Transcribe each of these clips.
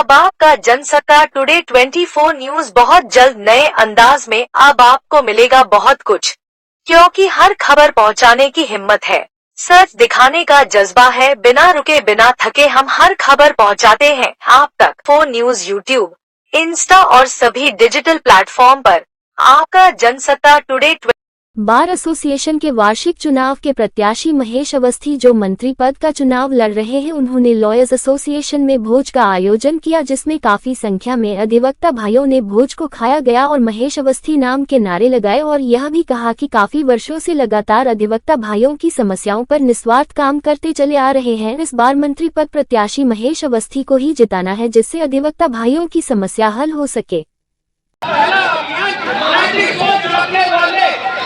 अब आपका Jansatta today 24 news बहुत जल्द नए अंदाज में। अब आपको मिलेगा बहुत कुछ, क्योंकि हर खबर पहुंचाने की हिम्मत है, सच दिखाने का जज्बा है। बिना रुके बिना थके हम हर खबर पहुंचाते हैं आप तक। फोन न्यूज यूट्यूब, इंस्टा और सभी डिजिटल प्लेटफॉर्म पर। आपका जनसत्ता टुडे। बार एसोसिएशन के वार्षिक चुनाव के प्रत्याशी महेश अवस्थी जो मंत्री पद का चुनाव लड़ रहे हैं, उन्होंने लॉयर्स एसोसिएशन में भोज का आयोजन किया, जिसमें काफी संख्या में अधिवक्ता भाइयों ने भोज को खाया गया और महेश अवस्थी नाम के नारे लगाए और यह भी कहा कि काफी वर्षों से लगातार अधिवक्ता भाइयों की समस्याओं पर निस्वार्थ काम करते चले आ रहे हैं। इस बार मंत्री पद प्रत्याशी महेश अवस्थी को ही जिताना है, जिससे अधिवक्ता भाइयों की समस्या हल हो सके।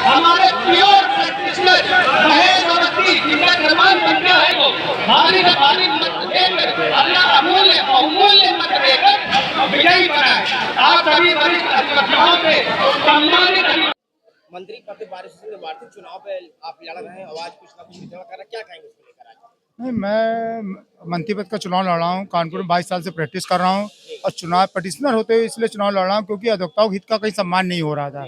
हमारे प्योर प्रैक्टिशनर महेश अवस्थी जिनका निर्माण बन गया है, वो भारी से भारी मत देकर अपना अमूल्य मत देकर विजयी बना है। आप सभी वरिष्ठ अधिवक्ताओं से सम्मानित। मंत्री पद बारिश से वार्षिक चुनाव पे आप लड़ रहे हैं, आवाज कुछ ना कुछ विधवा कर रहे हैं, क्या कहेंगे उसको लेकर आज? नहीं, मैं मंत्री पद का चुनाव लड़ रहा हूँ। कानपुर में 22 साल से प्रैक्टिस कर रहा हूँ और चुनाव पटिशनर होते हुए इसलिए चुनाव लड़ रहा हूँ क्योंकि अधिवक्ताओं के हित का कहीं सम्मान नहीं हो रहा था।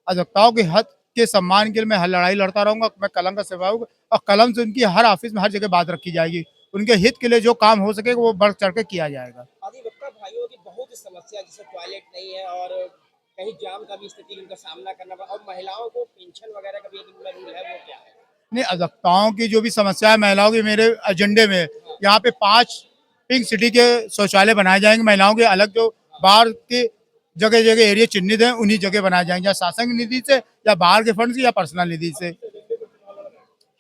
अधिवक्ताओं के हित के सम्मान के लिए मैं हर लड़ाई लड़ता रहूंगा। मैं कलम का सेवक और कलम से उनकी हर ऑफिस में हर जगह बात रखी जाएगी। उनके हित के लिए जो काम हो सके वो बढ़ चढ़ के किया जाएगा। अधिवक्ता भाइयों की बहुत समस्या, जैसे टॉयलेट नहीं है और कहीं जाम का भी स्थिति उनका सामना करना पड़ा, और महिलाओं को पेंशन वगैरह का भी एक रूल है, वो क्या है? नहीं, अधिवक्ताओं की जो भी समस्या है महिलाओं की, मेरे एजेंडे में यहाँ पे 5 पिंक सिटी के शौचालय बनाए जाएंगे महिलाओं के अलग, जो बाहर के जगह जगह एरिया चिन्हित हैं उन्हीं जगह बनाए जाएंगे, या शासन की निधि से या बाहर के फंड से या पर्सनल निधि से।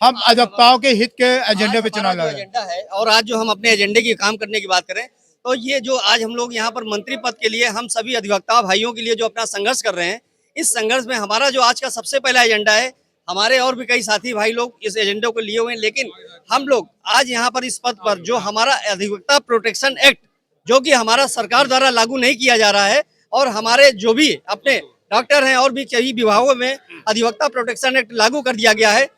हम अधिवक्ताओं के हित के एजेंडे पे चुनाव लड़ रहे हैं। एजेंडा है, और आज जो हम अपने एजेंडे की काम करने की बात करें तो ये जो आज हम लोग यहाँ पर मंत्री पद के लिए हम सभी अधिवक्ता भाइयों के लिए जो अपना संघर्ष कर रहे हैं, इस संघर्ष में हमारा जो आज का सबसे पहला एजेंडा है, हमारे और भी कई साथी भाई लोग इस एजेंडे को लिए हुए हैं, लेकिन हम लोग आज यहाँ पर इस पद पर जो हमारा अधिवक्ता प्रोटेक्शन एक्ट, जो कि हमारा सरकार द्वारा लागू नहीं किया जा रहा है, और हमारे जो भी अपने डॉक्टर हैं और भी कई विभागों में अधिवक्ता प्रोटेक्शन एक्ट लागू कर दिया गया है,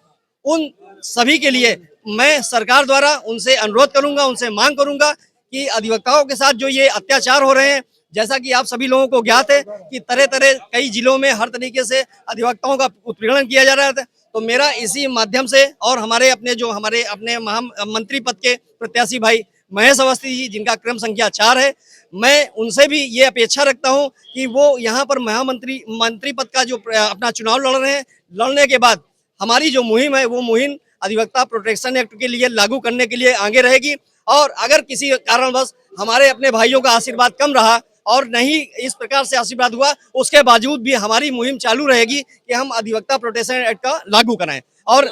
उन सभी के लिए मैं सरकार द्वारा उनसे अनुरोध करूंगा, उनसे मांग करूंगा कि अधिवक्ताओं के साथ जो ये अत्याचार हो रहे हैं, जैसा कि आप सभी लोगों को ज्ञात है कि तरह तरह कई जिलों में हर तरीके से अधिवक्ताओं का उत्पीड़न किया जा रहा था, तो मेरा इसी माध्यम से और हमारे अपने मंत्री पद के प्रत्याशी भाई महेश अवस्थी जी, जिनका क्रम संख्या 4 है, मैं उनसे भी ये अपेक्षा रखता हूं कि वो यहाँ पर मंत्री पद का जो अपना चुनाव लड़ रहे हैं, लड़ने के बाद हमारी जो मुहिम है वो मुहिम अधिवक्ता प्रोटेक्शन एक्ट के लिए लागू करने के लिए आगे रहेगी। और अगर किसी कारणवश हमारे अपने भाइयों का आशीर्वाद कम रहा और नहीं इस प्रकार से आशीर्वाद हुआ, उसके बावजूद भी हमारी मुहिम चालू रहेगी कि हम अधिवक्ता प्रोटेक्शन एक्ट का लागू कराएं। और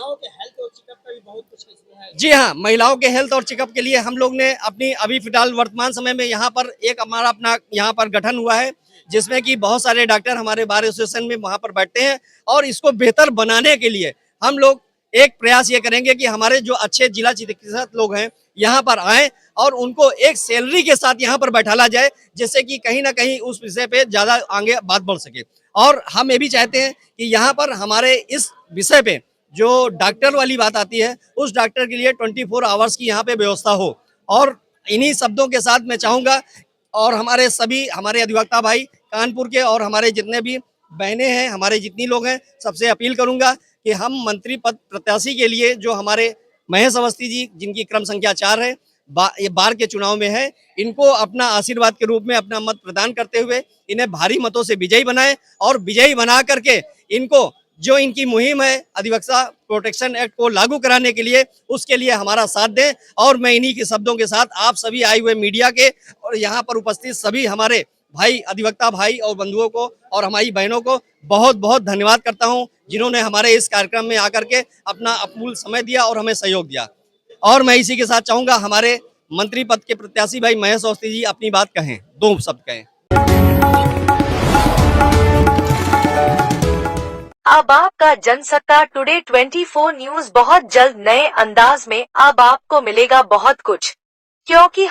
जी हाँ, महिलाओं के हेल्थ और चेकअप के लिए हम लोग ने अपनी अभी फिलहाल वर्तमान समय में यहाँ पर एक हमारा अपना यहाँ पर गठन हुआ है, जिसमें कि बहुत सारे डॉक्टर हमारे बार एसोसिएशन में वहाँ पर बैठते हैं, और इसको बेहतर बनाने के लिए हम लोग एक प्रयास ये करेंगे कि हमारे जो अच्छे जिला चिकित्सक लोग हैं यहाँ पर आए और उनको एक सैलरी के साथ यहाँ पर बैठाला जाए, जिससे कि कहीं ना कहीं उस विषय पे ज्यादा आगे बात बढ़ सके। और हम ये भी चाहते हैं कि यहाँ पर हमारे इस विषय पे जो डॉक्टर वाली बात आती है, उस डॉक्टर के लिए 24 आवर्स की यहाँ पे व्यवस्था हो। और इन्हीं शब्दों के साथ मैं चाहूँगा, और हमारे अधिवक्ता भाई कानपुर के और हमारे जितने भी बहनें हैं, हमारे जितनी लोग हैं, सबसे अपील करूँगा कि हम मंत्री पद प्रत्याशी के लिए जो हमारे महेश अवस्थी जी, जिनकी क्रम संख्या 4 है, ये बार के चुनाव में है, इनको अपना आशीर्वाद के रूप में अपना मत प्रदान करते हुए इन्हें भारी मतों से विजयी बनाए, और विजयी बना करके इनको जो इनकी मुहिम है अधिवक्ता प्रोटेक्शन एक्ट को लागू कराने के लिए, उसके लिए हमारा साथ दें। और मैं इन्हीं के शब्दों के साथ आप सभी आए हुए मीडिया के और यहाँ पर उपस्थित सभी हमारे भाई अधिवक्ता भाई और बंधुओं को और हमारी बहनों को बहुत बहुत धन्यवाद करता हूँ, जिन्होंने हमारे इस कार्यक्रम में आकर के अपना अमूल्य समय दिया और हमें सहयोग दिया। और मैं इसी के साथ चाहूँगा हमारे मंत्री पद के प्रत्याशी भाई महेश अवस्थी जी अपनी बात कहें, 2 शब्द कहें। अब आपका जनसत्ता टुडे 24 न्यूज बहुत जल्द नए अंदाज में। अब आपको मिलेगा बहुत कुछ, क्योंकि